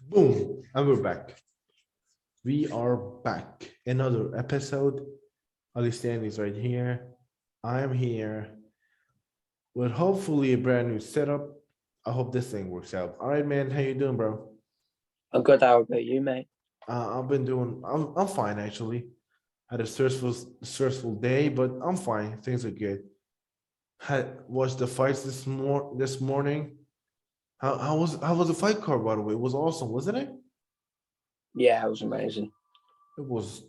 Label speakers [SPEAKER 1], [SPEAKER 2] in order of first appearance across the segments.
[SPEAKER 1] Boom, and we're back. We are back. Another episode. Ali is right here. I'm here with hopefully a brand new setup. I hope this thing works out. All right, man. How you doing, bro?
[SPEAKER 2] I'm good. How about you, mate?
[SPEAKER 1] I've been doing. I'm fine actually. Had a stressful day, but I'm fine. Things are good. Had watched the fights this morning. How was the fight card, by the way? It was awesome, wasn't it?
[SPEAKER 2] Yeah, it was amazing.
[SPEAKER 1] It was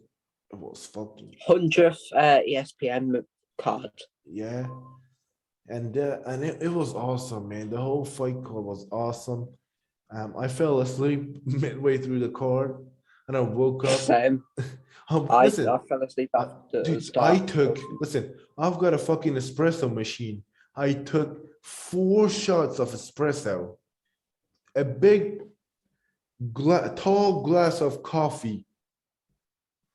[SPEAKER 1] fucking
[SPEAKER 2] 100th ESPN card.
[SPEAKER 1] yeah. And it was awesome, man. The whole fight card was awesome. I fell asleep midway through the card, and I woke up.
[SPEAKER 2] Same. I
[SPEAKER 1] Listen,
[SPEAKER 2] fell asleep after the
[SPEAKER 1] dude,
[SPEAKER 2] start.
[SPEAKER 1] listen, I've got a fucking espresso machine. I took 4 shots of espresso, a big tall glass of coffee,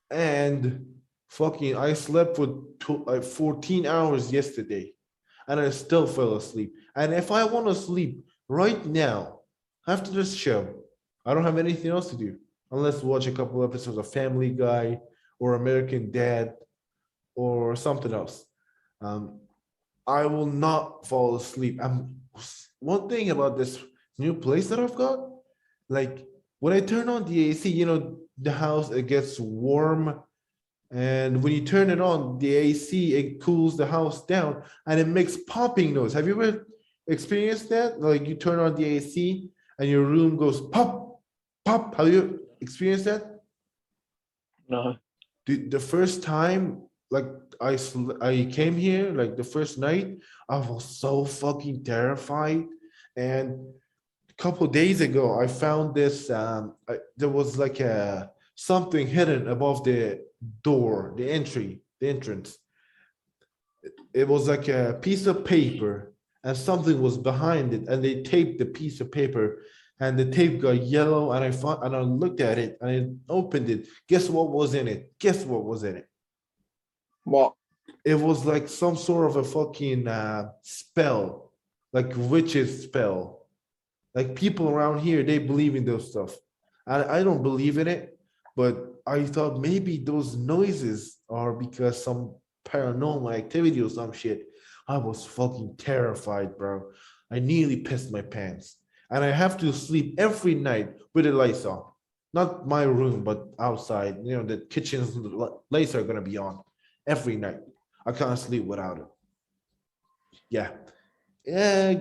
[SPEAKER 1] and fucking I slept for 14 hours yesterday, and I still fell asleep. And if I want to sleep right now after this show, I don't have anything else to do unless watch a couple episodes of Family Guy or American Dad or something else. I will not fall asleep. One thing about this new place that I've got, like when I turn on the AC, the house, it gets warm, and when you turn it on, the AC, it cools the house down, and it makes popping noise. Have you ever experienced that? Like you turn on the AC and your room goes pop, pop. Have you experienced that?
[SPEAKER 2] No.
[SPEAKER 1] The first time, like I came here, like the first night, I was so fucking terrified. And a couple of days ago, I found this. There was like a something hidden above the door, the entrance. It was like a piece of paper, and something was behind it, and they taped the piece of paper, and the tape got yellow, and I looked at it, and I opened it. Guess what was in it? Guess what was in it?
[SPEAKER 2] What?
[SPEAKER 1] It was like some sort of a fucking spell, like witch's spell. Like people around here, they believe in those stuff. I don't believe in it, but I thought maybe those noises are because some paranormal activity or some shit. I was fucking terrified, bro. I nearly pissed my pants. And I have to sleep every night with the lights on. Not my room, but outside. The kitchen's lights are gonna be on every night. I can't sleep without it. Yeah. Yeah,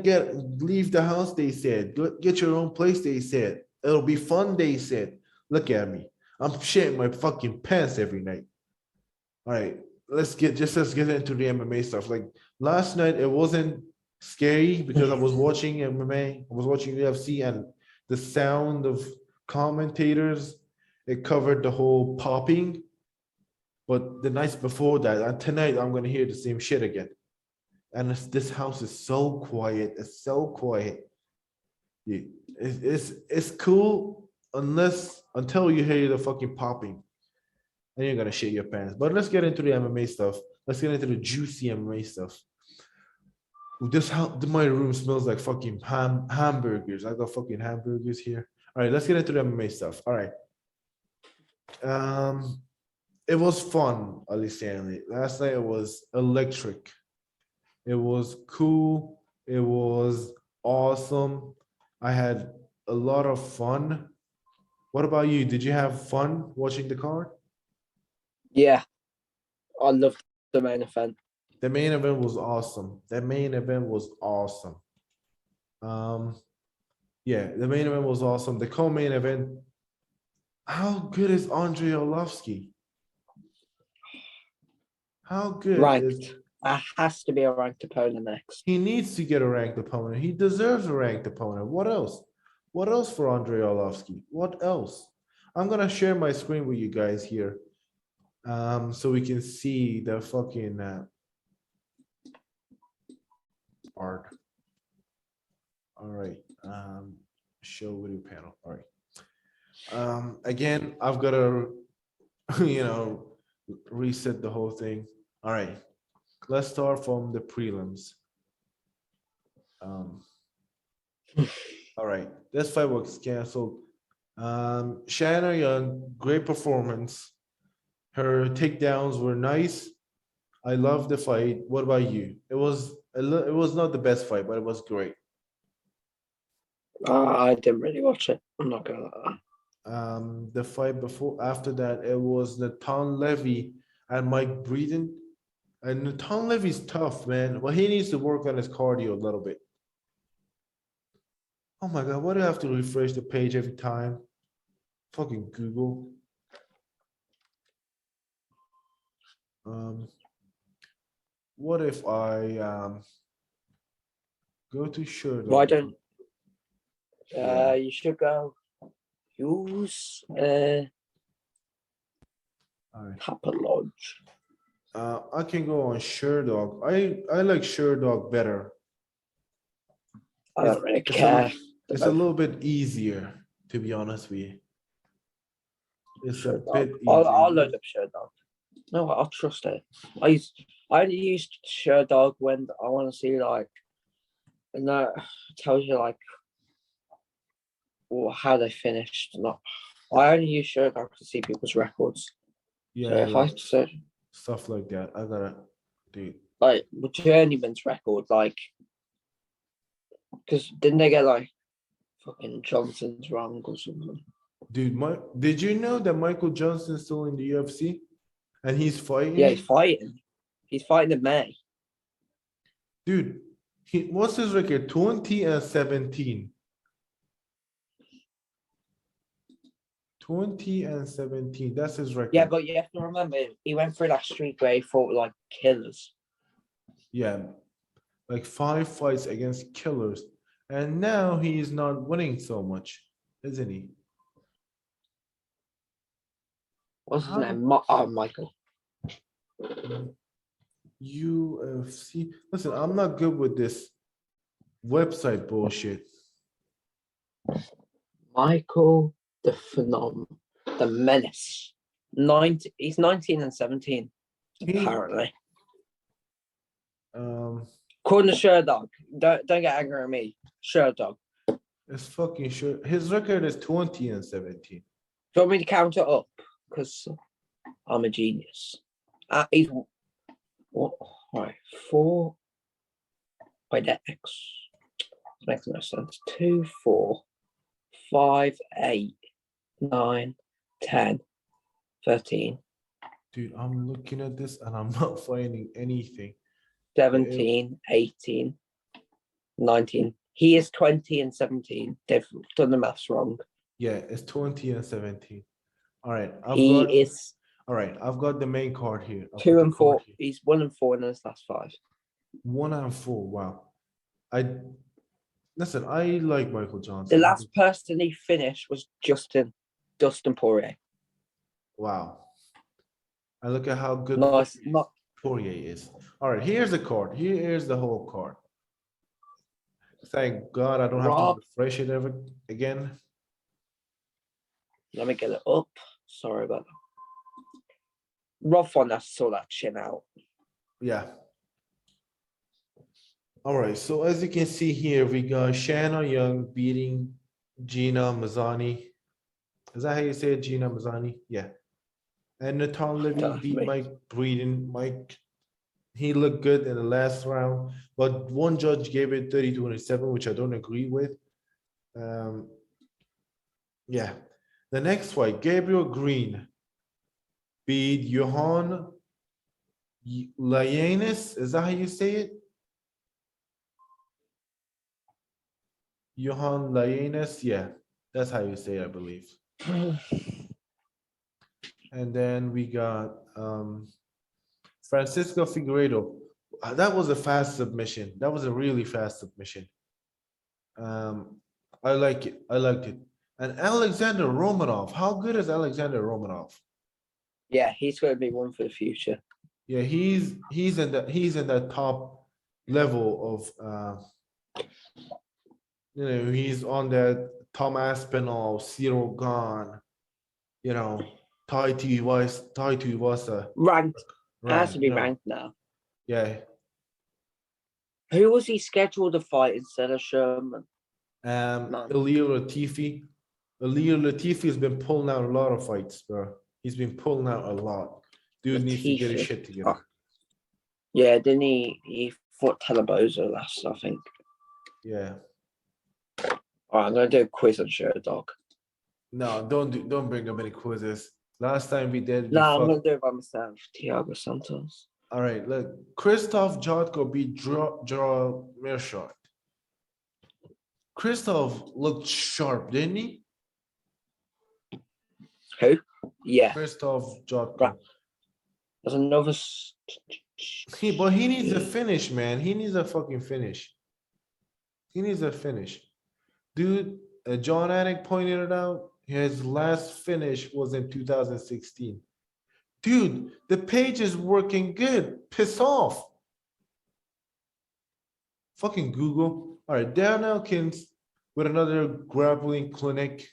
[SPEAKER 1] leave the house, they said. Get your own place, they said. It'll be fun, they said. Look at me. I'm shitting my fucking pants every night. All right, let's get into the MMA stuff. Like last night, it wasn't scary because I was watching MMA, I was watching UFC, and the sound of commentators, it covered the whole popping. But the nights before that, and tonight, I'm gonna hear the same shit again. And this house is so quiet. It's so quiet. It's cool until you hear the fucking popping, and you're gonna shit your pants. But let's get into the MMA stuff. Let's get into the juicy MMA stuff. My room smells like fucking hamburgers. I got fucking hamburgers here. All right, let's get into the MMA stuff. All right. It was fun, Ali Stanley. Last night it was electric. It was cool. It was awesome. I had a lot of fun. What about you? Did you have fun watching the card?
[SPEAKER 2] Yeah, I loved the main event.
[SPEAKER 1] The main event was awesome. Yeah, the main event was awesome. The co-main event. How good is Andrei Arlovski? How good
[SPEAKER 2] Ranked.
[SPEAKER 1] is
[SPEAKER 2] Has to be a ranked opponent next.
[SPEAKER 1] He needs to get a ranked opponent. He deserves a ranked opponent. What else? What else for Andrei Arlovski? What else? I'm gonna share my screen with you guys here, so we can see the fucking art. All right. Show video panel. All right. Again, I've got to, reset the whole thing. All right. Let's start from the prelims. All right, this fight was canceled Shanna Young, great performance. Her takedowns were nice. I love the fight. What about you? It was it was not the best fight, but it was great.
[SPEAKER 2] I didn't really watch it. I'm not gonna lie.
[SPEAKER 1] The fight before after that, it was Natan Levy and Mike Breeden. And Natan Levy's tough, man. Well, he needs to work on his cardio a little bit. Oh my god, why do I have to refresh the page every time? Fucking Google. What if I go to shirt?
[SPEAKER 2] Why don't
[SPEAKER 1] Yeah.
[SPEAKER 2] you should go use
[SPEAKER 1] All right.
[SPEAKER 2] Lodge.
[SPEAKER 1] I can go on Sherdog. I like Sherdog better.
[SPEAKER 2] I don't really
[SPEAKER 1] It's a
[SPEAKER 2] care.
[SPEAKER 1] It's a little bit easier, to be honest with you. It's a bit
[SPEAKER 2] I'll
[SPEAKER 1] easier.
[SPEAKER 2] load up Sherdog. No, I'll trust it. I only used Sherdog when I want to see like, and that tells you like how they finished. Not, I only use Sherdog to see people's records.
[SPEAKER 1] Yeah,
[SPEAKER 2] So if
[SPEAKER 1] yeah,
[SPEAKER 2] I search
[SPEAKER 1] stuff like that. I gotta do.
[SPEAKER 2] like Journeyman's record, like, because didn't they get like fucking Johnson's wrong or something?
[SPEAKER 1] Dude, did you know that Michael Johnson's still in the UFC? And he's fighting?
[SPEAKER 2] Yeah, he's fighting. He's fighting in May.
[SPEAKER 1] Dude, what's his record? 20-17. 20-17. That's his record.
[SPEAKER 2] Yeah, but you have to remember, he went through that streak where he fought like killers.
[SPEAKER 1] Yeah, like 5 fights against killers. And now he's not winning so much, isn't he?
[SPEAKER 2] What's his name? Michael.
[SPEAKER 1] UFC. Listen, I'm not good with this website bullshit.
[SPEAKER 2] Michael the Phenom, the Menace. He's 19-17, apparently. According to Sherdog. Don't get angry at me. Sherdog.
[SPEAKER 1] It's fucking sure. His record is 20-17.
[SPEAKER 2] Do you want me to count it up? Because I'm a genius. He's what? Right, 4 by the X. Makes no sense. 2, 4, 5, 8, 9, 10, 13.
[SPEAKER 1] Dude, I'm looking at this and I'm not finding anything.
[SPEAKER 2] 17, 18, 19. He is 20-17. They've done the maths wrong.
[SPEAKER 1] Yeah, it's 20-17. All right. All right, I've got the main card here.
[SPEAKER 2] 2 and 4. He's 1 and 4 in his last 5.
[SPEAKER 1] 1 and 4. Wow. Listen, I like Michael Johnson.
[SPEAKER 2] The last person he finished was Dustin Poirier.
[SPEAKER 1] Wow. And look at how good Poirier is. All right, here's the card. Here's the whole card. Thank God I don't have to refresh it again.
[SPEAKER 2] Let me get it up. Sorry about that. Rough one that saw that chin out.
[SPEAKER 1] Yeah. All right, so as you can see here, we got Shanna Young beating Gina Mazzani. Is that how you say it, Gina Mazzani? Yeah. And Natan Levy beat Mike Breeden. Mike, he looked good in the last round, but one judge gave it 30-27, which I don't agree with. Yeah. The next fight, Gabriel Green beat Johan Layanis. Is that how you say it? Johan Layanis. Yeah, that's how you say it, I believe. And then we got Francisco Figueiredo. That was a fast submission. That was a really fast submission. I like it. I liked it. And Alexander Romanov. How good is Alexander Romanov?
[SPEAKER 2] Yeah, he's going to be one for the future.
[SPEAKER 1] Yeah, he's in that top level of you know, he's on that Tom Aspinall, Cyril Gahn, you know, Tai Tuivasa.
[SPEAKER 2] Ranked. Has to be ranked now.
[SPEAKER 1] Yeah.
[SPEAKER 2] Who was he scheduled to fight instead of Sherman?
[SPEAKER 1] Ilir Latifi. Leo Latifi has been pulling out a lot of fights, bro. He's been pulling out a lot. Dude needs to get his
[SPEAKER 2] Latifi.
[SPEAKER 1] shit together.
[SPEAKER 2] Oh. Yeah, didn't he fought Talaboza last, I think.
[SPEAKER 1] Yeah.
[SPEAKER 2] All right, I'm gonna do a quiz on Sherdog.
[SPEAKER 1] No, don't bring up any quizzes. Last time we did,
[SPEAKER 2] No, I'm gonna do it by myself. Thiago Santos.
[SPEAKER 1] All right, look, Christoph Jotko beat Draw Mearshot. Christoph looked sharp, didn't he?
[SPEAKER 2] Who? Yeah.
[SPEAKER 1] Christoph Jotko.
[SPEAKER 2] Right. There's another.
[SPEAKER 1] But he needs a finish, man. He needs a fucking finish. He needs a finish. Dude, John Anik pointed it out. His last finish was in 2016. Dude, the page is working good. Piss off. Fucking Google. All right, Dan Elkins with another grappling clinic.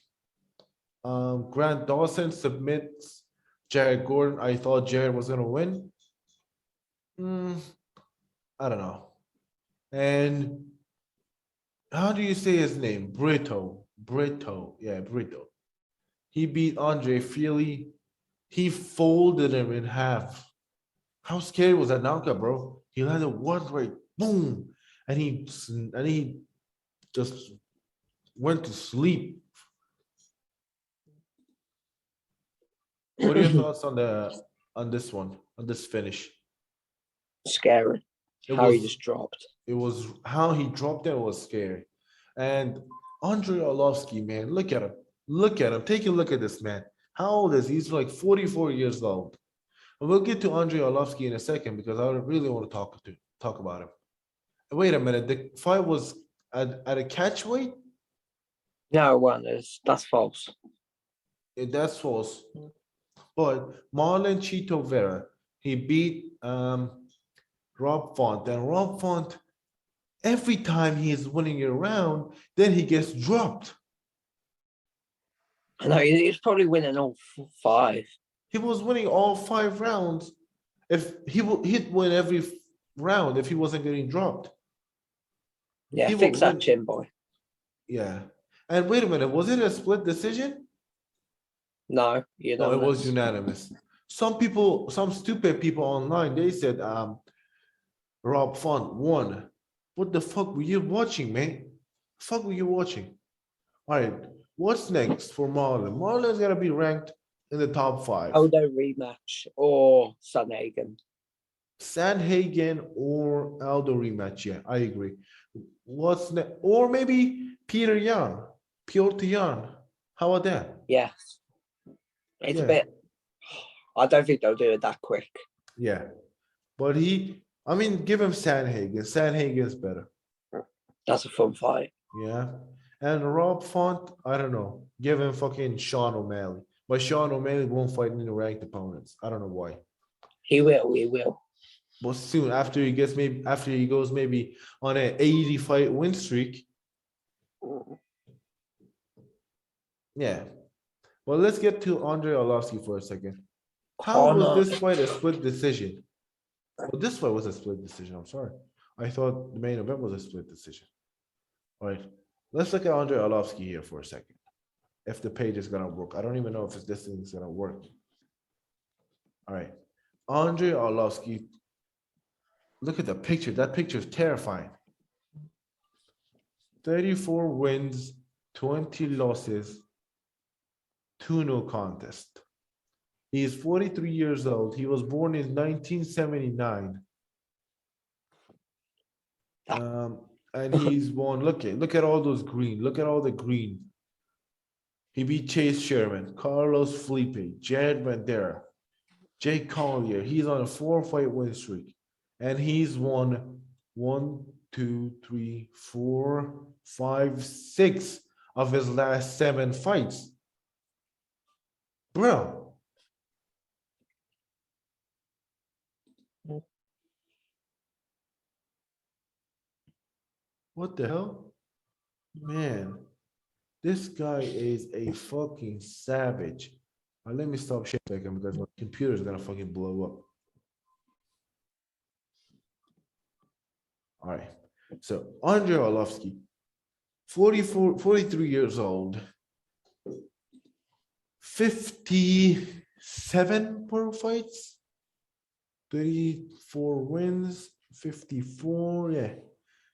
[SPEAKER 1] Grant Dawson submits Jared Gordon. I thought Jared was gonna win. I don't know. And how do you say his name? Brito. Yeah, Brito. He beat Andre Feely. He folded him in half. How scary was that knockout, bro? He landed one right, boom, and he just went to sleep. What are your thoughts on this finish?
[SPEAKER 2] Scary. How he just dropped.
[SPEAKER 1] It was how he dropped it was scary. And Andrei Arlovsky, man, look at him. Look at him. Take a look at this man. How old is he? He's like 44 years old. And we'll get to Andrei Arlovsky in a second because I really want to talk about him. Wait a minute. The fight was at a catch weight?
[SPEAKER 2] No, one is that's false.
[SPEAKER 1] That's false. But Marlon Chito Vera, he beat Rob Font. And Rob Font, every time he is winning a round, then he gets dropped.
[SPEAKER 2] I know he's probably winning all 5.
[SPEAKER 1] He was winning all 5 rounds. If he'd win every round if he wasn't getting dropped.
[SPEAKER 2] Yeah, fix that chin, boy.
[SPEAKER 1] Yeah. And wait a minute, was it a split decision?
[SPEAKER 2] No,
[SPEAKER 1] no, it was unanimous. Some stupid people online, they said Rob Font won. What the fuck were you watching, man? Fuck were you watching? All right, what's next for Marlon? Marlon's gonna be ranked in the top 5.
[SPEAKER 2] Aldo rematch or Sanhagen.
[SPEAKER 1] Sanhagen or Aldo rematch, yeah, I agree. What's next? Or maybe Piotr Jan. How about that?
[SPEAKER 2] Yes. It's a bit. I don't think they'll do it that quick.
[SPEAKER 1] Yeah. But give him Sanhagen. Sanhagen's better.
[SPEAKER 2] That's a fun fight.
[SPEAKER 1] Yeah. And Rob Font, I don't know. Give him fucking Sean O'Malley. But Sean O'Malley won't fight any ranked opponents. I don't know why.
[SPEAKER 2] He will.
[SPEAKER 1] But soon after he goes maybe on an 80 fight win streak. Yeah. Well, let's get to Andrei Arlovsky for a second. How was this fight a split decision? Well, this fight was a split decision. I'm sorry. I thought the main event was a split decision. All right. Let's look at Andrei Arlovsky here for a second. If the page is going to work. I don't even know if this thing is going to work. All right. Andrei Arlovsky. Look at the picture. That picture is terrifying. 34 wins, 20 losses, 2 no contest. He is 43 years old. He was born in 1979. And he's won. Look at all those green. Look at all the green. He beat Chase Sherman, Carlos Felipe, Jared Bandera, Jake Collier. He's on a 4-fight win streak. And he's won 1, 2, 3, 4, 5, 6 of his last 7 fights. Bro. What the hell? Man, this guy is a fucking savage. Let me stop shaking because my computer is gonna fucking blow up. All right. So Andrei Arlovsky, 43 years old. 57 pro fights, 34 wins, 54, yeah,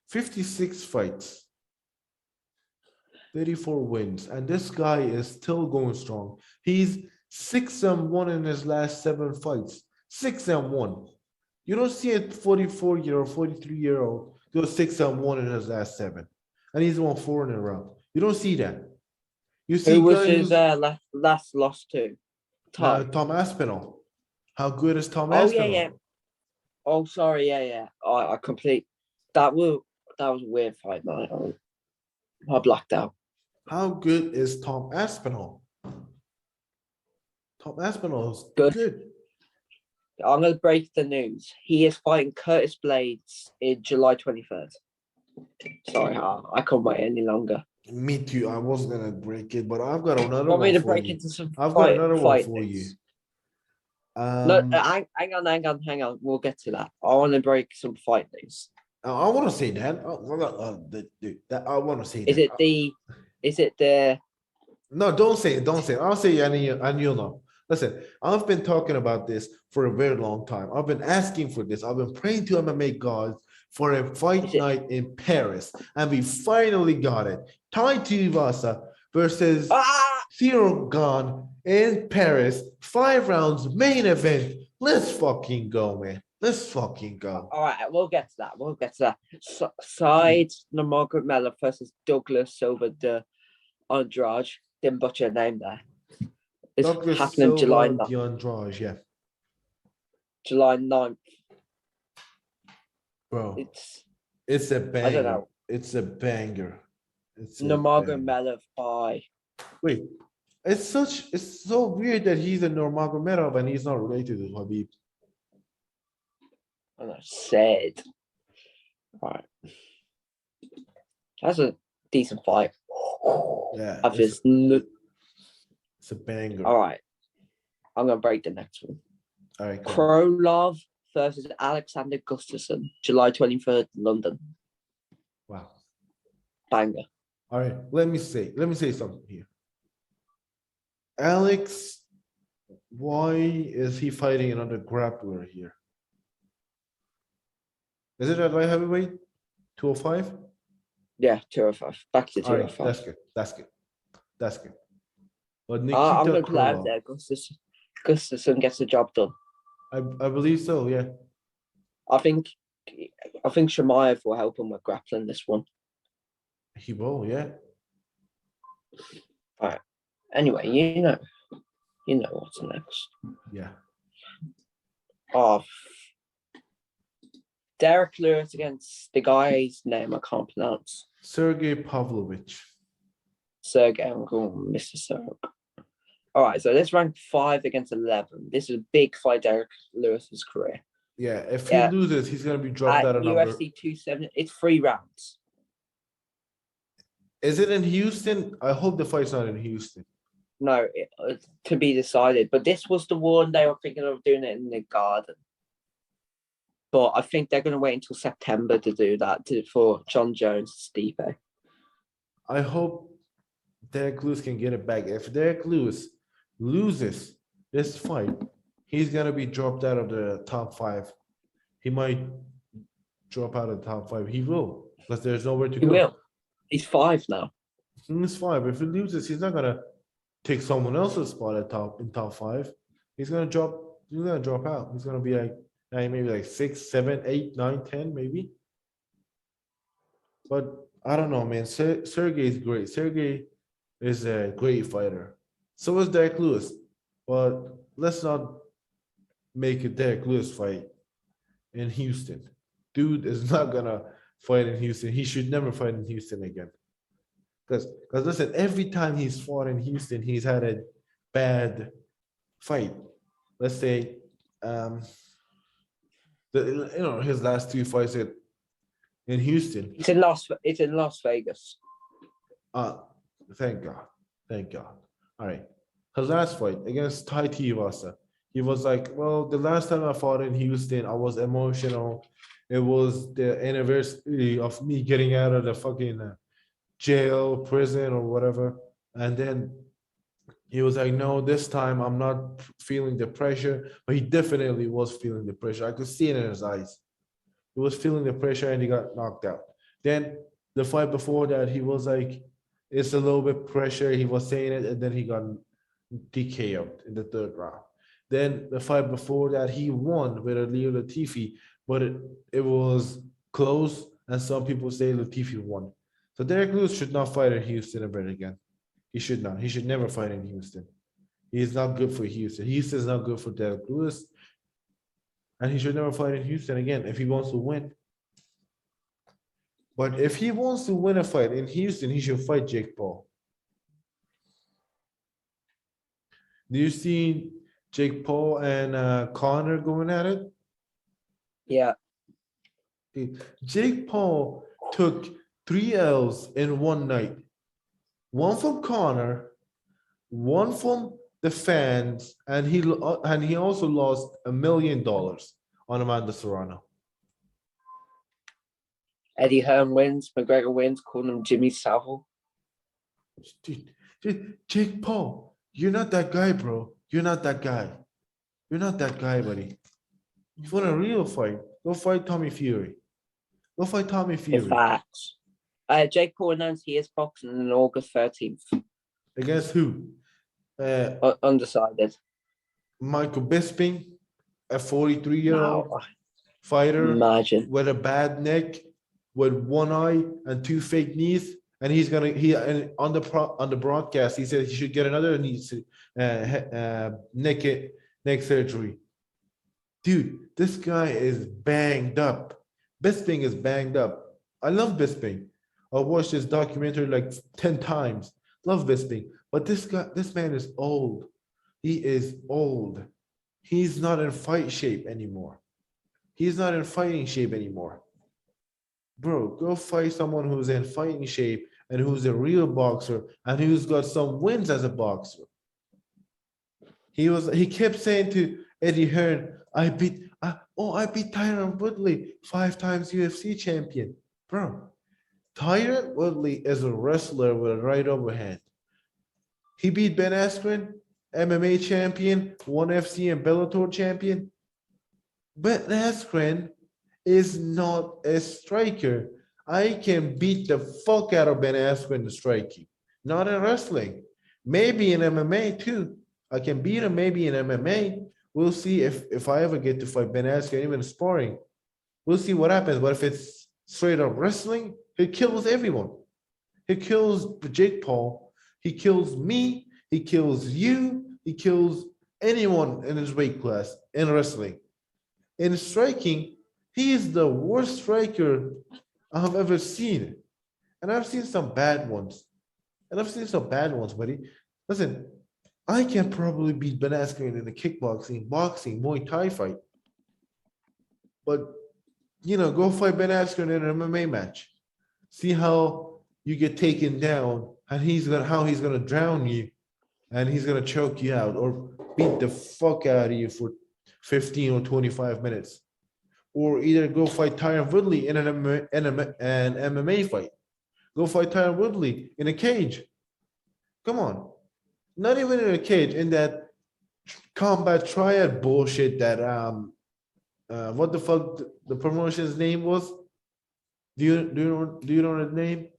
[SPEAKER 1] 56 fights, 34 wins, and this guy is still going strong. He's 6-1 in his last 7 fights. 6-1. You don't see a 44-year-old, 43-year-old do 6-1 in his last 7, and he's won 4 in a row. You don't see that. You see
[SPEAKER 2] Who was
[SPEAKER 1] guys.
[SPEAKER 2] his last loss to?
[SPEAKER 1] Tom Aspinall. How good is Tom
[SPEAKER 2] Oh
[SPEAKER 1] Aspinall?
[SPEAKER 2] yeah. Oh sorry, yeah. I complete. That was a weird fight, man. I blacked out.
[SPEAKER 1] How good is Tom Aspinall? Tom Aspinall is
[SPEAKER 2] Good.
[SPEAKER 1] good.
[SPEAKER 2] I'm gonna break the news. He is fighting Curtis Blades in July 23rd. Sorry, I can't wait any longer.
[SPEAKER 1] Me too. I was gonna break it, but I've got another
[SPEAKER 2] Want
[SPEAKER 1] one
[SPEAKER 2] me to
[SPEAKER 1] for
[SPEAKER 2] break
[SPEAKER 1] you.
[SPEAKER 2] into some
[SPEAKER 1] I've got another one
[SPEAKER 2] fight
[SPEAKER 1] for you.
[SPEAKER 2] news? No, hang on. We'll get to that. I want to break some fight news.
[SPEAKER 1] I want to say that. I want to say that.
[SPEAKER 2] Is it the?
[SPEAKER 1] No, don't say it. Don't say it. I'll say it, and you'll know. Listen, I've been talking about this for a very long time. I've been asking for this. I've been praying to MMA gods for a fight night in Paris, and we finally got it. Chito Vera versus Zero Gone in Paris. 5 rounds, main event. Let's fucking go, man. Let's fucking go.
[SPEAKER 2] All right, we'll get to that. Side Nurmagomedov versus Douglas Silva de Andrade. Didn't butcher a name there. It's
[SPEAKER 1] Douglas
[SPEAKER 2] happening July 9th.
[SPEAKER 1] Andrade, yeah.
[SPEAKER 2] July 9th.
[SPEAKER 1] Bro, it's a banger.
[SPEAKER 2] I don't know.
[SPEAKER 1] It's a banger. It's
[SPEAKER 2] Nurmagomedov by.
[SPEAKER 1] Wait, it's so weird that he's a Nurmagomedov and he's not related to Habib.
[SPEAKER 2] And I said, all right, that's a decent fight.
[SPEAKER 1] Yeah, it's a banger.
[SPEAKER 2] All right, I'm gonna break the next one.
[SPEAKER 1] All right,
[SPEAKER 2] Krolov versus Alexander Gustafsson, July 23rd, London.
[SPEAKER 1] Wow,
[SPEAKER 2] banger.
[SPEAKER 1] All right, let me say something here. Alex, why is he fighting another grappler here? Is it at light heavyweight? 205?
[SPEAKER 2] Yeah, 205. Back to 205.
[SPEAKER 1] Right, that's good. But
[SPEAKER 2] I'm
[SPEAKER 1] Nikita
[SPEAKER 2] going to play
[SPEAKER 1] Krylov,
[SPEAKER 2] there. Gustafsson gets the job done.
[SPEAKER 1] I believe so, yeah.
[SPEAKER 2] I think Shamaev will help him with grappling this one.
[SPEAKER 1] He will, yeah.
[SPEAKER 2] All right. Anyway, you know what's next.
[SPEAKER 1] Yeah.
[SPEAKER 2] Derek Lewis against the guy's name I can't pronounce.
[SPEAKER 1] Sergey Pavlovich.
[SPEAKER 2] Sergey, I'm going Mr. Serg. All right, so this ranked 5 against 11. This is a big fight, Derek Lewis's career.
[SPEAKER 1] Yeah, if he loses, he's gonna be dropped out of
[SPEAKER 2] UFC 270. It's 3 rounds.
[SPEAKER 1] Is it in Houston? I hope the fight's not in Houston.
[SPEAKER 2] No, to be decided. But this was the one they were thinking of doing it in the Garden. But I think they're going to wait until September to do that for John Jones and Stipe.
[SPEAKER 1] I hope Derek Lewis can get it back. If Derek Lewis loses this fight, he's going to be dropped out of the top 5. He might drop out of the top 5. He will, because there's nowhere to go.
[SPEAKER 2] He will. He's 5 now.
[SPEAKER 1] He's 5. If he loses, he's not going to take someone else's spot at top 5. He's going to drop out. He's going to be like maybe like 6, 7, 8, 9, 10, maybe. But I don't know, man. Sergey is great. Sergey is a great fighter. So is Derek Lewis. But let's not make a Derek Lewis fight in Houston. Dude is not gonna fight in Houston. He should never fight in Houston again. Because listen, every time he's fought in Houston, he's had a bad fight. Let's say his last 2 fights in Houston.
[SPEAKER 2] It's in Las Vegas.
[SPEAKER 1] Thank God. All right. His last fight against Chito Vera, he was like, well, the last time I fought in Houston, I was emotional. It was the anniversary of me getting out of the fucking jail, prison, or whatever. And then He was like, no, this time I'm not feeling the pressure, but he definitely was feeling the pressure. I could see it in his eyes. He was feeling the pressure and he got knocked out. Then the fight before that, he was like, it's a little bit pressure. He was saying it, and then he got TKO'd in the third round. Then the fight before that, he won with a Leo Latifi, but it was close, and some people say Latifi won. So Derek Lewis should not fight in Houston ever again. He should not. He should never fight in Houston. He is not good for Houston. Houston is not good for Derek Lewis, and he should never fight in Houston again if he wants to win. But if he wants to win a fight in Houston, he should fight Jake Paul. Do you see Jake Paul and Connor going at it?
[SPEAKER 2] Yeah.
[SPEAKER 1] Jake Paul took 3 L's in one night. One from Connor, one from the fans, and he also lost $1 million on Amanda Serrano.
[SPEAKER 2] Eddie Hearn wins. McGregor wins. Calling him Jimmy Savile.
[SPEAKER 1] Dude, Jake Paul, you're not that guy, bro. You're not that guy. You're not that guy, buddy. If you want a real fight, go fight Tommy Fury. Go fight Tommy Fury.
[SPEAKER 2] In fact, Jake Paul announced he is boxing on August 13th.
[SPEAKER 1] Against who?
[SPEAKER 2] Undecided.
[SPEAKER 1] Michael Bisping, a 43-year-old fighter with a bad neck, with one eye and 2 fake knees, and on the broadcast he said he should get another neck surgery. Dude, this guy is banged up. Bisping is banged up. I love Bisping. I watched this documentary like 10 times. Love Bisping, but this man is old. He is old. He's not in fight shape anymore. He's not in fighting shape anymore. Bro, go fight someone who's in fighting shape and who's a real boxer and who's got some wins as a boxer. He kept saying to Eddie Hearn, I beat Tyron Woodley, 5 times UFC champion. Bro, Tyron Woodley is a wrestler with a right overhand. He beat Ben Askren, MMA champion, ONE FC and Bellator champion. Ben Askren is not a striker. I can beat the fuck out of Ben Askren in striking, not in wrestling. Maybe in MMA too. I can beat him maybe in MMA. We'll see if I ever get to fight Ben Askren, even sparring. We'll see what happens. But if it's straight up wrestling, he kills everyone. He kills Jake Paul. He kills me. He kills you. He kills anyone in his weight class in wrestling. In striking, he is the worst striker I've ever seen. And I've seen some bad ones. Buddy. Listen, I can probably beat Ben Askren in a kickboxing, boxing, Muay Thai fight. But, go fight Ben Askren in an MMA match. See how you get taken down and how he's gonna drown you and he's gonna choke you out or beat the fuck out of you for 15 or 25 minutes. Or either go fight Tyron Woodley in an MMA fight. Go fight Tyron Woodley in a cage. Come on. Not even in a cage, in that combat triad bullshit that what the fuck the promotion's name was? Do you know the name?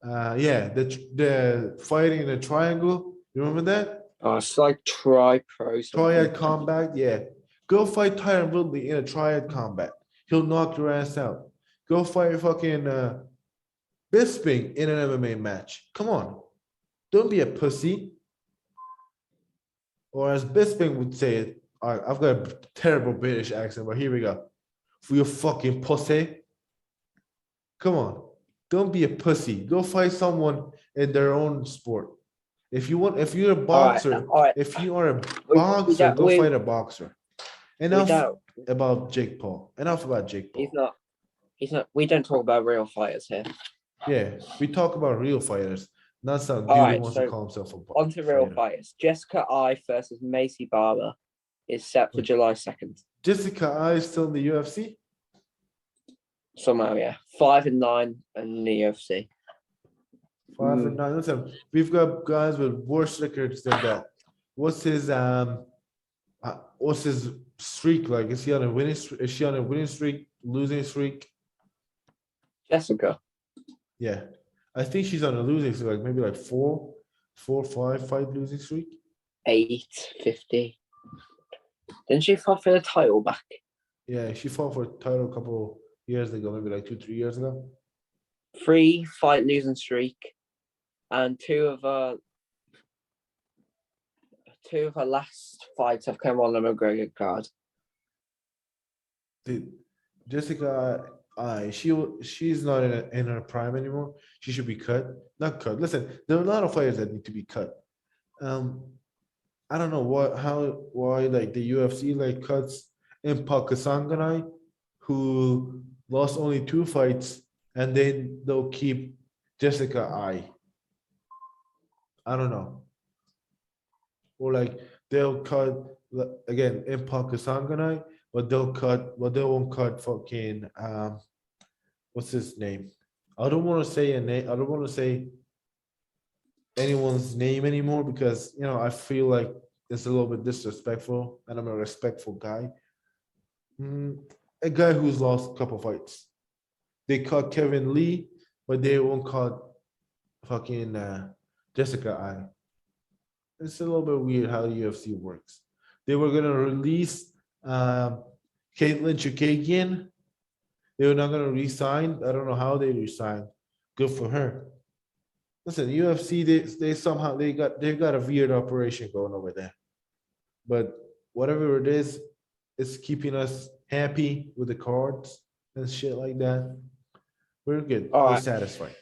[SPEAKER 1] Yeah, the fighting in a triangle. You remember that?
[SPEAKER 2] Oh, it's like Tri-Pro.
[SPEAKER 1] Triad combat, yeah. Go fight Tyron Woodley in a triad combat. He'll knock your ass out. Go fight fucking Bisping in an MMA match. Come on. Don't be a pussy. Or as Bisping would say it, I've got a terrible British accent, but here we go. For your fucking pussy. Come on. Don't be a pussy. Go fight someone in their own sport. If you're a boxer, if you are a boxer, go fight a boxer. Enough about Jake Paul. Enough about Jake Paul.
[SPEAKER 2] He's not. We don't talk about real fighters here.
[SPEAKER 1] Yeah, we talk about real fighters. Not some dude who wants to call himself a boxer.
[SPEAKER 2] On to real fighters. Jessica Eye versus Macy Barber is set for July 2nd.
[SPEAKER 1] Jessica Eye is still in the UFC?
[SPEAKER 2] Somehow, yeah. 5-9 in the UFC.
[SPEAKER 1] 5-9. Listen, we've got guys with worse records than that. What's his streak like? Is he on a winning? Is she on a winning streak? Losing streak?
[SPEAKER 2] Jessica.
[SPEAKER 1] Yeah, I think she's on a losing streak, like maybe like 4, 5 losing streak.
[SPEAKER 2] 850. Didn't she fight for the title back?
[SPEAKER 1] Yeah, she fought for a title a couple years ago, maybe like 2-3 years ago.
[SPEAKER 2] 3 fight losing streak, and two of her last fights have come on the McGregor card.
[SPEAKER 1] Dude, Jessica, she's not in her prime anymore. She should be cut. Not cut. Listen, there are a lot of fighters that need to be cut. I don't know why like the UFC like cuts Pakistan, who lost only 2 fights, and then they'll keep Jessica I don't know. Or like they'll cut again Pakistan, but they won't cut fucking what's his name? I don't want to say a name. I don't want to say anyone's name anymore because I feel like it's a little bit disrespectful, and I'm a respectful guy. A guy who's lost a couple fights. They cut Kevin Lee, but they won't cut fucking Jessica It's a little bit weird how the UFC works. They were gonna release Caitlin Chukagian. They were not gonna resign. I don't know how they resigned. Good for her. Listen, UFC, they somehow they've got a weird operation going over there. But whatever it is, it's keeping us happy with the cards and shit like that. We're good. We're satisfied.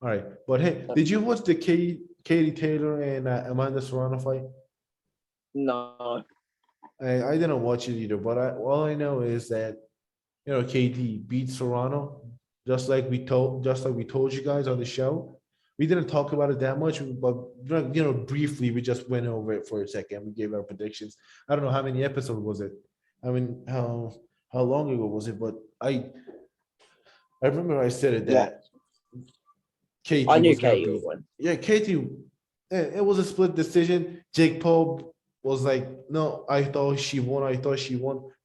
[SPEAKER 1] All right. But hey, did you watch the Katie Taylor and Amanda Serrano fight?
[SPEAKER 2] No.
[SPEAKER 1] I didn't watch it either, but all I know is that Katie beat Serrano just like we told you guys on the show. We didn't talk about it that much, but briefly we just went over it for a second. We gave our predictions. I don't know how many episodes was it. I mean, how long ago was it? But I remember I said it that Katie.
[SPEAKER 2] I knew Katie would win.
[SPEAKER 1] Yeah, Katie. It was a split decision. Jake Paul was like, "No, I thought she won.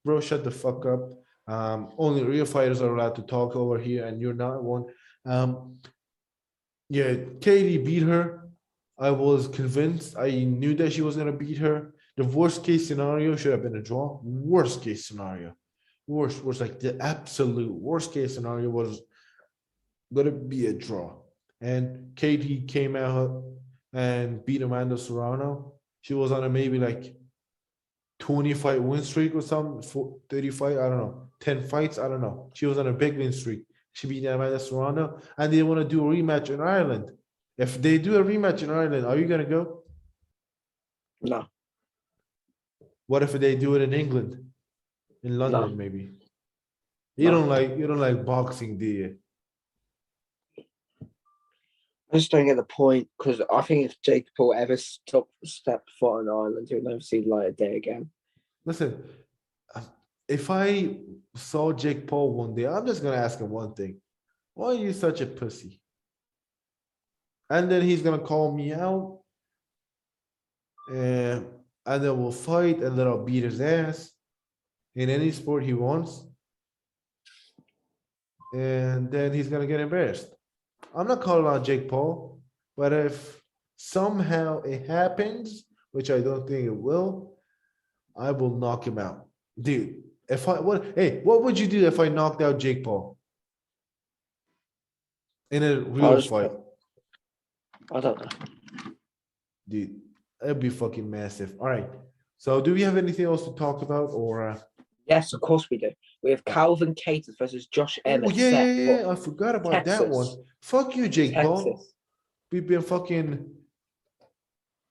[SPEAKER 1] Bro, shut the fuck up. Only real fighters are allowed to talk over here, and you're not one." Yeah, Katie beat her. I was convinced. I knew that she was gonna beat her. The worst case scenario should have been a draw. Worst case scenario. Worst was like the absolute worst case scenario was gonna be a draw. And Katie came out and beat Amanda Serrano. She was on a maybe like 20-fight win streak or something, 30 fight, I don't know, 10 fights, I don't know. She was on a big win streak. She beat Amanda Serrano, and they want to do a rematch in Ireland. If they do a rematch in Ireland, are you gonna go?
[SPEAKER 2] No.
[SPEAKER 1] What if they do it in England, in London, maybe? You don't like boxing, do you?
[SPEAKER 2] I just don't get the point because I think if Jake Paul ever stepped foot on Ireland, he'll never see the light of day again.
[SPEAKER 1] Listen, if I saw Jake Paul one day, I'm just gonna ask him one thing: why are you such a pussy? And then he's gonna call me out, and then we'll fight, and then I'll beat his ass in any sport he wants, and then he's gonna get embarrassed. I'm not calling out Jake Paul, but if somehow it happens, which I don't think it will, I will knock him out, dude. What would you do if I knocked out Jake Paul in a real fight?
[SPEAKER 2] I don't know.
[SPEAKER 1] Dude, it'd be fucking massive. All right. So do we have anything else to talk about or
[SPEAKER 2] Yes, of course we do. We have ConferenceKatie versus Josh Emmett.
[SPEAKER 1] Oh, yeah. I forgot about that one. Fuck you, Jake Paul. We've been fucking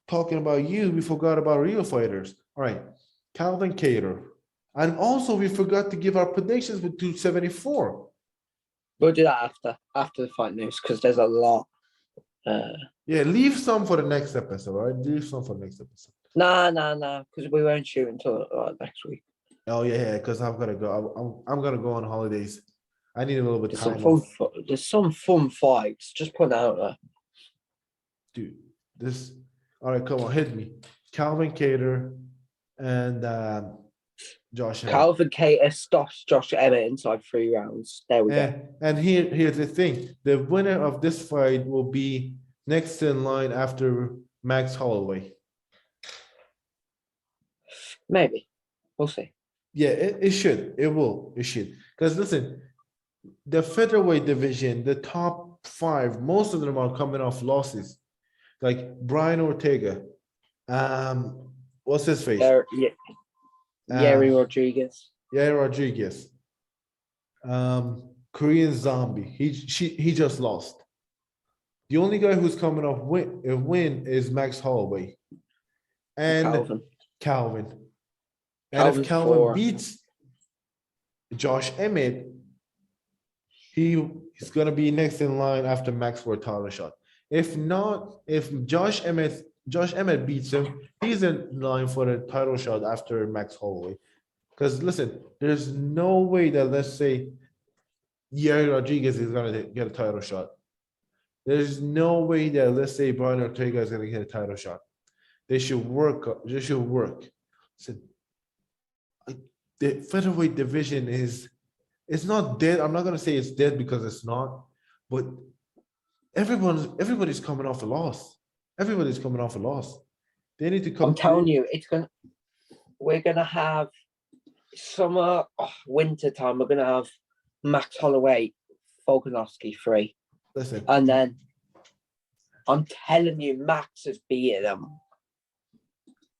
[SPEAKER 1] talking about you. We forgot about real fighters. All right. ConferenceKatie. And also we forgot to give our predictions with 274.
[SPEAKER 2] We'll do that after the fight news because there's a lot.
[SPEAKER 1] Yeah, leave some for the next episode, all right? Leave some for the next episode.
[SPEAKER 2] Nah, because we won't shoot until next week.
[SPEAKER 1] Oh yeah, because I'm gonna go. I'm gonna go on holidays. I need a little bit of time.
[SPEAKER 2] There's some fun fights. Just put it out there.
[SPEAKER 1] dude, this. All right, come on, hit me. Calvin Cater and Josh Emmett.
[SPEAKER 2] Calvin Katie stops Josh Emmett inside 3 rounds. There we go.
[SPEAKER 1] And here's the thing: the winner of this fight will be next in line after Max Holloway.
[SPEAKER 2] Maybe. We'll see.
[SPEAKER 1] Yeah, it should. It will. It should. Because listen, the featherweight division, the top 5, most of them are coming off losses. Like Brian Ortega. What's his face?
[SPEAKER 2] Yeri Rodriguez.
[SPEAKER 1] Yeah, Rodriguez. Korean Zombie. He just lost. The only guy who's coming off win is Max Holloway. And Calvin. And if Calvin beats Josh Emmett, he's gonna be next in line after Max for a title shot. If not, if Josh Emmett beats him, he's in line for a title shot after Max Holloway. Because listen, there's no way that, let's say, Yeri Rodriguez is gonna get a title shot. There's no way that, let's say, Brian Ortega is gonna get a title shot. They should work. They should work. So the featherweight division it's not dead. I'm not gonna say it's dead because it's not, but everybody's coming off a loss. Everybody's coming off a loss. They need to come.
[SPEAKER 2] I'm telling you, we're gonna have summer, winter time. We're gonna have Max Holloway, Volkanovski 3.
[SPEAKER 1] Listen,
[SPEAKER 2] and then I'm telling you, Max is beating them.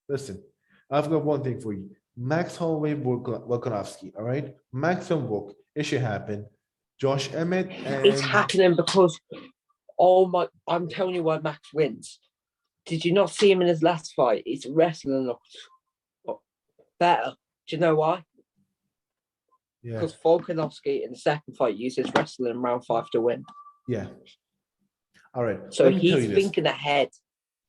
[SPEAKER 1] Listen, I've got one thing for you. Max Holloway, Volkanovski, all right? Max and Volk, it should happen. Josh Emmett and...
[SPEAKER 2] It's happening because, I'm telling you why Max wins. Did you not see him in his last fight? His wrestling looked better. Do you know why?
[SPEAKER 1] Yeah.
[SPEAKER 2] Because Volkanovski in the second fight used his wrestling in round 5 to win.
[SPEAKER 1] Yeah. All right.
[SPEAKER 2] So he's thinking ahead.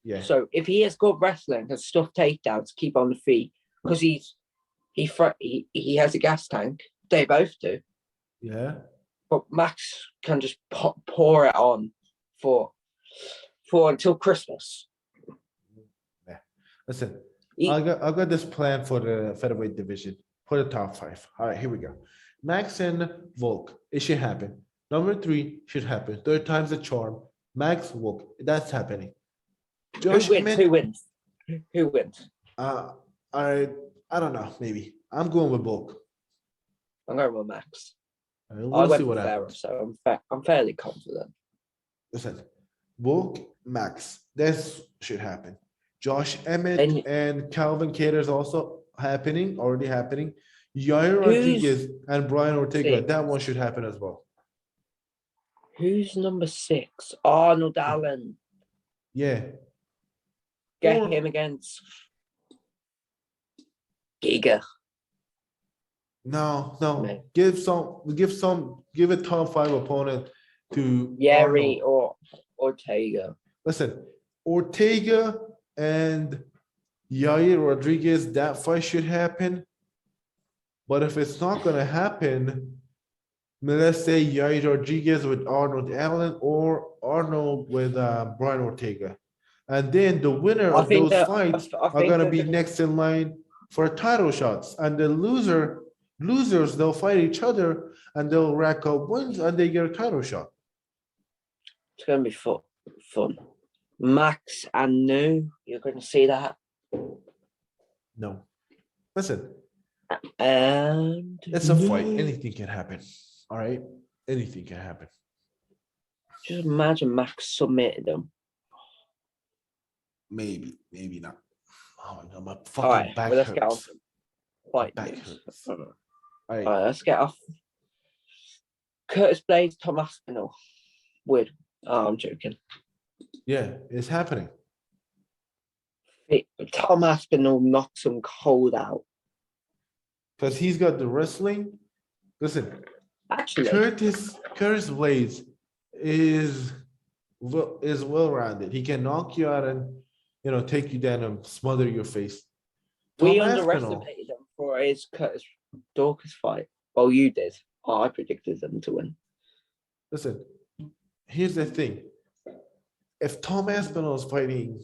[SPEAKER 1] Yeah.
[SPEAKER 2] So if he has good wrestling and stuff takedowns, keep on the feet, because he has a gas tank. They both do.
[SPEAKER 1] Yeah.
[SPEAKER 2] But Max can just pour it on for until Christmas.
[SPEAKER 1] Yeah. Listen, I got this plan for the featherweight division for the top 5. All right, here we go. Max and Volk. It should happen. Number 3 should happen. 3rd time's the charm. Max Volk. That's happening. Josh
[SPEAKER 2] Who wins? Who wins?
[SPEAKER 1] I don't know. Maybe I'm going with Volk.
[SPEAKER 2] I'm going with Max.
[SPEAKER 1] We'll see what happens.
[SPEAKER 2] So I'm fairly confident.
[SPEAKER 1] Listen, Volk, Max. This should happen. Josh Emmett and Calvin Cater is also already happening. Yair Rodriguez and Brian Ortega. That one should happen as well.
[SPEAKER 2] Who's number 6? Arnold Allen.
[SPEAKER 1] Yeah.
[SPEAKER 2] Get him against Giga.
[SPEAKER 1] No. Give a top 5 opponent to
[SPEAKER 2] Yeri or Ortega.
[SPEAKER 1] Listen, Ortega and Yair Rodriguez, that fight should happen. But if it's not gonna happen, let's say Yair Rodriguez with Arnold Allen or Arnold with Brian Ortega. And then the winner of those fights are gonna be next in line for title shots. And the losers, they'll fight each other and they'll rack up wins and they get a title shot.
[SPEAKER 2] It's gonna be fun. Max and Nu, you're gonna see that?
[SPEAKER 1] No. Listen.
[SPEAKER 2] And
[SPEAKER 1] it's a fight. Anything can happen. All right? Anything can happen.
[SPEAKER 2] Just imagine Max submitted them.
[SPEAKER 1] Maybe not. Oh my God, my fucking back hurts.
[SPEAKER 2] Let's get off. Fight news. All right, let's get off. Curtis Blades, Tom Aspinall. Weird. Oh, I'm joking.
[SPEAKER 1] Yeah, it's happening.
[SPEAKER 2] Tom Aspinall knocks him cold out.
[SPEAKER 1] Because he's got the wrestling. Listen,
[SPEAKER 2] actually,
[SPEAKER 1] Curtis Blades is well-rounded. He can knock you out and take you down and smother your face.
[SPEAKER 2] We underestimated him for his Curtis Dorcas fight. Well, you did. I predicted them to win.
[SPEAKER 1] Listen, here's the thing. if Tom Aspinall is fighting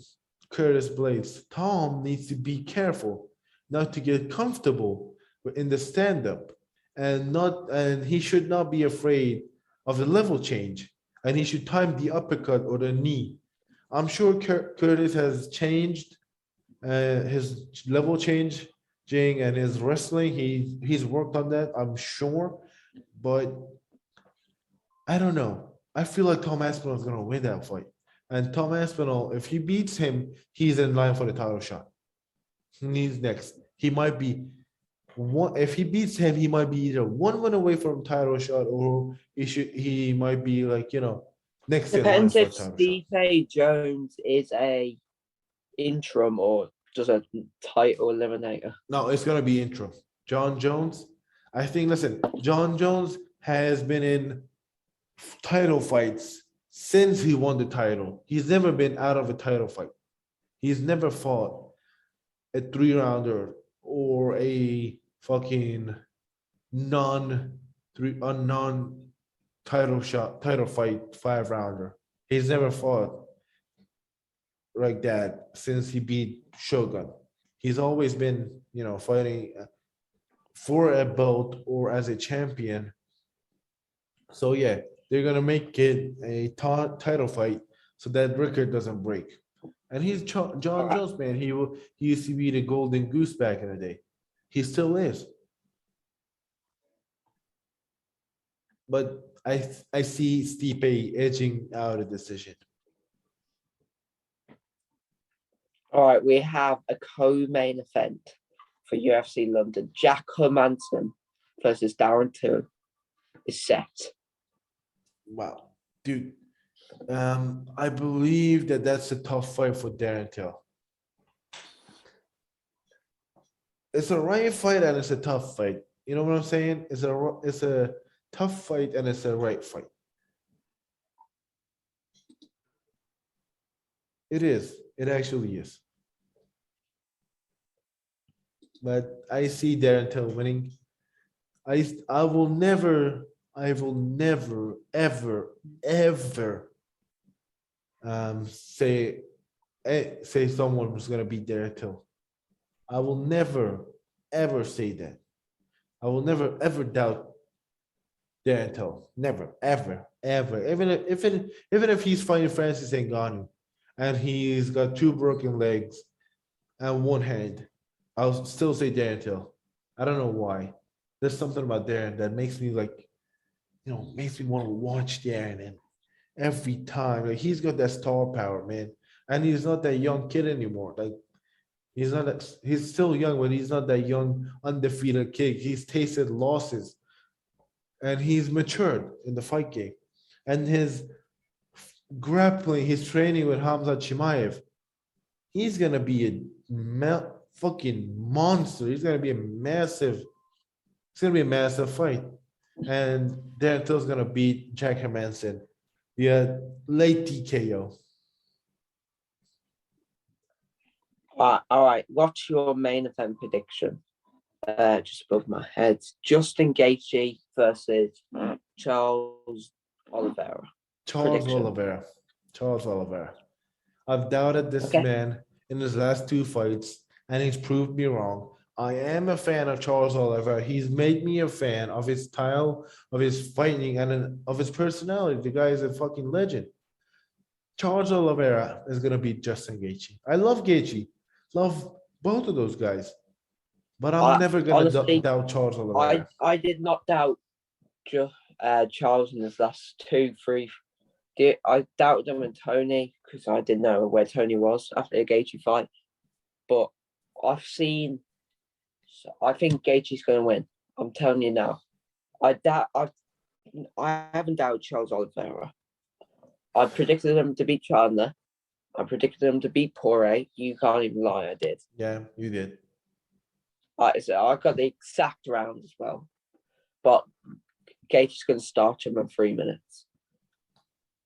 [SPEAKER 1] Curtis Blades, Tom needs to be careful not to get comfortable in the stand-up, and he should not be afraid of the level change, and he should time the uppercut or the knee. I'm sure Curtis has changed his level changing and his wrestling. He's worked on that, I'm sure, but I don't know. I feel like Tom Aspinall is gonna win that fight. And Tom Aspinall, if he beats him, he's in line for the title shot. He's next. He might be one. If he beats him, he might be either one win away from title shot, or he might be like, next in line
[SPEAKER 2] Depends
[SPEAKER 1] for a
[SPEAKER 2] if
[SPEAKER 1] title shot.
[SPEAKER 2] Stipe Jones is a interim or just a title eliminator.
[SPEAKER 1] No, it's gonna be intro. John Jones. I think. Listen, John Jones has been in title fights since he won the title. He's never been out of a title fight. He's never fought a 3-rounder or a fucking non title fight 5-rounder. He's never fought like that since he beat Shogun. He's always been, fighting for a belt or as a champion. So yeah, they're gonna make it a title fight so that record doesn't break. And he's John Jones, man. He used to be the golden goose back in the day. He still is. But I see Stipe edging out a decision.
[SPEAKER 2] All right, we have a co-main event for UFC London. Jack Hermansson versus Darren Till is set.
[SPEAKER 1] Wow, dude. I believe that's a tough fight for Darren Till. It's a right fight and it's a tough fight. You know what I'm saying? It's a tough fight and it's a right fight. It is. It actually is. But I see Darren Till winning. I will never, ever say someone was gonna beat Darren Till. I will never, ever say that. I will never, ever doubt Darren Till. Never, ever. Even if he's fighting Francis Ngannou and he's got 2 broken legs and 1 hand, I'll still say Darren Till. I don't know why. There's something about Darren that makes me makes me want to watch Darren, and every time, like, he's got that star power, man. And he's not that young kid anymore. Like, he's still young, but he's not that young, undefeated kid. He's tasted losses and he's matured in the fight game. And his grappling, his training with Hamza Chimaev, he's gonna be a fucking monster. He's gonna be a massive. It's gonna be a massive fight, and Darren Till's gonna beat Jack Hermansson via late TKO.
[SPEAKER 2] All right. What's your main event prediction? Just above my head, Justin Gaethje versus Charles Oliveira.
[SPEAKER 1] Charles Oliveira. I've doubted this man in his last 2 fights, and he's proved me wrong. I am a fan of Charles Oliveira. He's made me a fan of his style, of his fighting, and of his personality. The guy is a fucking legend. Charles Oliveira is going to beat Justin Gaethje. I love Gaethje. Love both of those guys. But I'm never going to doubt Charles Oliveira.
[SPEAKER 2] I did not doubt Charles in his last 2, 3. I doubted him and Tony because I didn't know where Tony was after the Gaethje fight. But I think Gaethje's going to win. I'm telling you now. I haven't doubted Charles Oliveira. I predicted him to beat Chandler. I predicted him to beat Poirier. You can't even lie, I did.
[SPEAKER 1] Yeah, you did.
[SPEAKER 2] So I got the exact round as well. But Gaethje's going to start him in 3 minutes.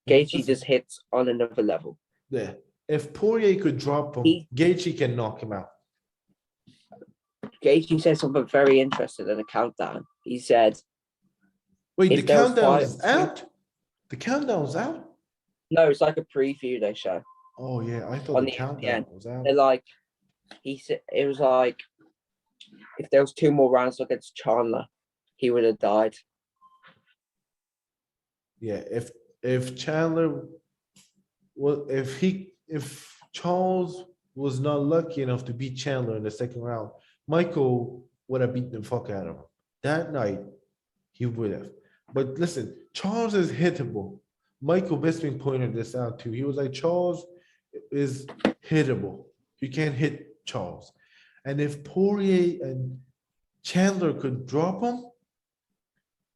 [SPEAKER 2] Gaethje just hits on another level.
[SPEAKER 1] Yeah. If Poirier could drop him, Gaethje can knock him out.
[SPEAKER 2] Gaethje said something very interesting in the countdown. He said,
[SPEAKER 1] "Wait, the countdown is out? The countdown's out?
[SPEAKER 2] No, it's like a preview they show.
[SPEAKER 1] Oh yeah, I thought
[SPEAKER 2] On
[SPEAKER 1] the
[SPEAKER 2] the
[SPEAKER 1] countdown
[SPEAKER 2] end.
[SPEAKER 1] was out.
[SPEAKER 2] They're like, he said it was like, if there was 2 more rounds against Chandler, he would have died.
[SPEAKER 1] Yeah, if Chandler well, if Charles was not lucky enough to beat Chandler in the second round, Michael would have beaten the fuck out of him. That night, he would have. But listen, Charles is hittable. Michael Bisping pointed this out too. He was like, Charles is hittable. You can't hit Charles. And if Poirier and Chandler could drop him,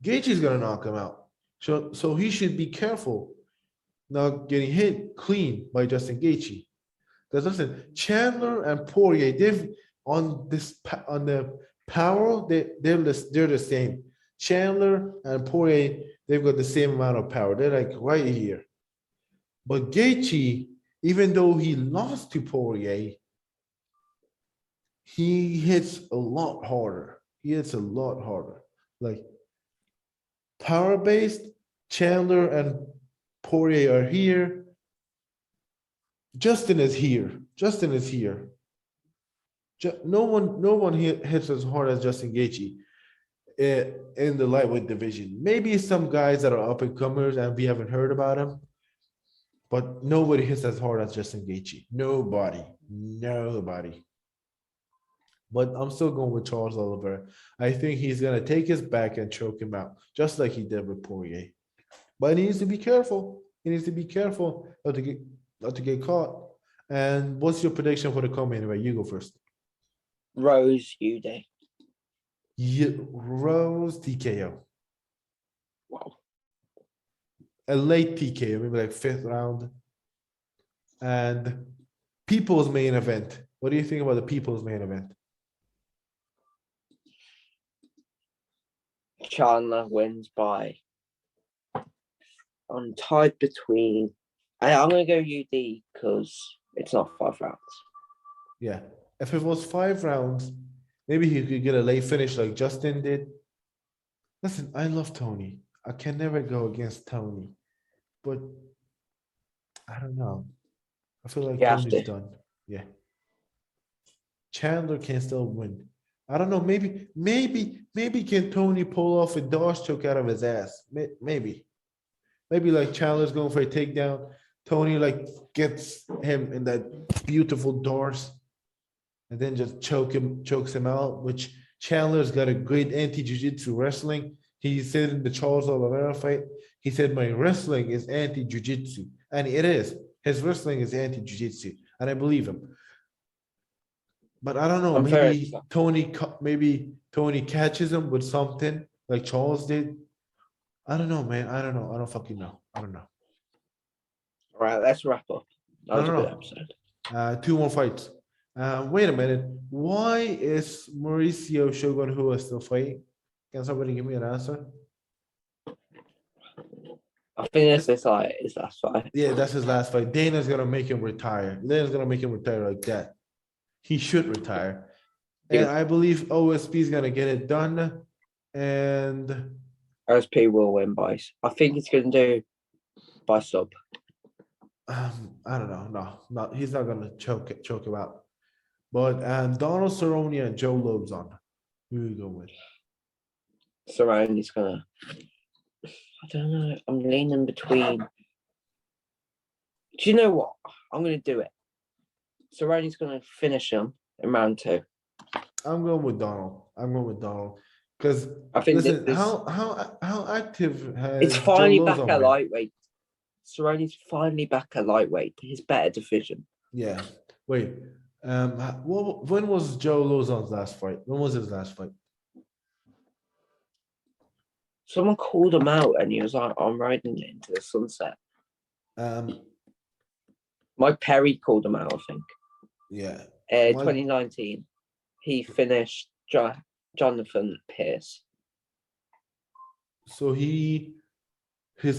[SPEAKER 1] Gaethje's gonna knock him out. So he should be careful not getting hit clean by Justin Gaethje. Because listen, Chandler and Poirier, they've on the power, they're the same. Chandler and Poirier, they've got the same amount of power. They're like right here. But Gaethje, even though he lost to Poirier, he hits a lot harder. He hits a lot harder. Like power-based, Chandler and Poirier are here. Justin is here. Justin is here. No one hits as hard as Justin Gaethje in the lightweight division. Maybe some guys that are up and comers and we haven't heard about them, but nobody hits as hard as Justin Gaethje. Nobody. But I'm still going with Charles Oliveira. I think he's gonna take his back and choke him out, just like he did with Poirier. But he needs to be careful. He needs to be careful not to get caught. And what's your prediction for the co-main event? You go first.
[SPEAKER 2] Rose Uday.
[SPEAKER 1] Yeah, Rose TKO.
[SPEAKER 2] Wow.
[SPEAKER 1] A late TKO, maybe like 5th round. And people's main event. What do you think about the people's main event?
[SPEAKER 2] Chandler wins by. I'm tied between. I'm gonna go UD because it's not 5 rounds.
[SPEAKER 1] Yeah. If it was 5 rounds, maybe he could get a late finish like Justin did. Listen, I love Tony. I can never go against Tony. But I don't know. I feel like Tony's done. Yeah. Chandler can still win. I don't know. Maybe can Tony pull off a Dosh choke out of his ass? Maybe like Chandler's going for a takedown. Tony like gets him in that beautiful doors and then just chokes him out, which Chandler's got a great anti-jiu-jitsu wrestling. He said in the Charles Oliveira fight, he said, my wrestling is anti-jiu-jitsu. And it is. His wrestling is anti-jiu-jitsu. And I believe him. But I don't know. Maybe Tony catches him with something like Charles did. I don't know, man. I don't know. I don't fucking know. I don't know.
[SPEAKER 2] All right, let's wrap up. That was a good episode.
[SPEAKER 1] 2 more fights. Wait a minute. Why is Mauricio Shogun Rua still fighting? Can somebody give me an answer?
[SPEAKER 2] I think that's his last fight.
[SPEAKER 1] Yeah, that's his last fight. Dana's gonna make him retire. Dana's gonna make him retire like that. He should retire. And I believe OSP is gonna get it done. And
[SPEAKER 2] OSP will win by. I think he's gonna do by sub.
[SPEAKER 1] I don't know. No, he's not gonna choke him out. But Donald Cerrone and Joe Lobzon. Who you go with?
[SPEAKER 2] Cerrone's gonna. I don't know. I'm leaning between. Do you know what? I'm gonna do it. Cerrone's gonna finish him in round 2.
[SPEAKER 1] I'm going with Donald. Because
[SPEAKER 2] I think
[SPEAKER 1] listen, how active has
[SPEAKER 2] it's finally
[SPEAKER 1] Joe
[SPEAKER 2] back
[SPEAKER 1] Lozon
[SPEAKER 2] at
[SPEAKER 1] been?
[SPEAKER 2] Lightweight. Cerrone's finally back at lightweight, his better division.
[SPEAKER 1] Yeah. Wait. When was Joe Lozon's last fight? When was his last fight?
[SPEAKER 2] Someone called him out and he was like, I'm riding it into the sunset. Mike Perry called him out, I think.
[SPEAKER 1] Yeah.
[SPEAKER 2] 2019. He finished Jonathan Pierce.
[SPEAKER 1] So he's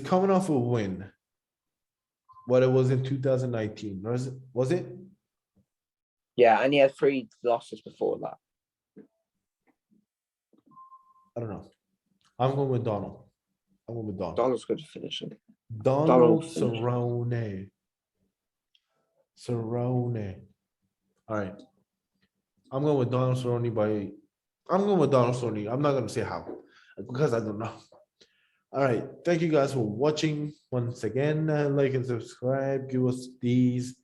[SPEAKER 1] coming off a win. What it was in 2019. Was it?
[SPEAKER 2] Yeah, and he had 3 losses before that.
[SPEAKER 1] I don't know. I'm going with Donald.
[SPEAKER 2] Donald's good to finish him.
[SPEAKER 1] Donald
[SPEAKER 2] Donaldson.
[SPEAKER 1] Cerrone. All right. I'm going with Donald Cerrone by. I'm going with Donald Cerrone. I'm not going to say how because I don't know. All right. Thank you guys for watching once again. Like and subscribe. Give us these.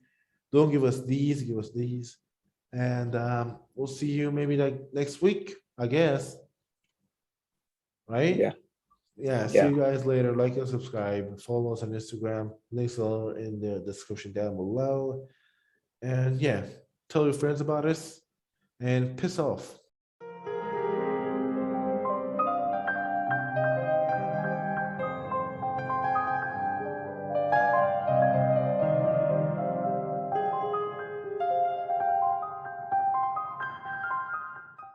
[SPEAKER 1] Don't give us these. Give us these. And we'll see you maybe like next week, I guess. Right?
[SPEAKER 2] Yeah.
[SPEAKER 1] Yeah. See you guys later. Like and subscribe. Follow us on Instagram. Links are in the description down below. And yeah, tell your friends about us and piss off.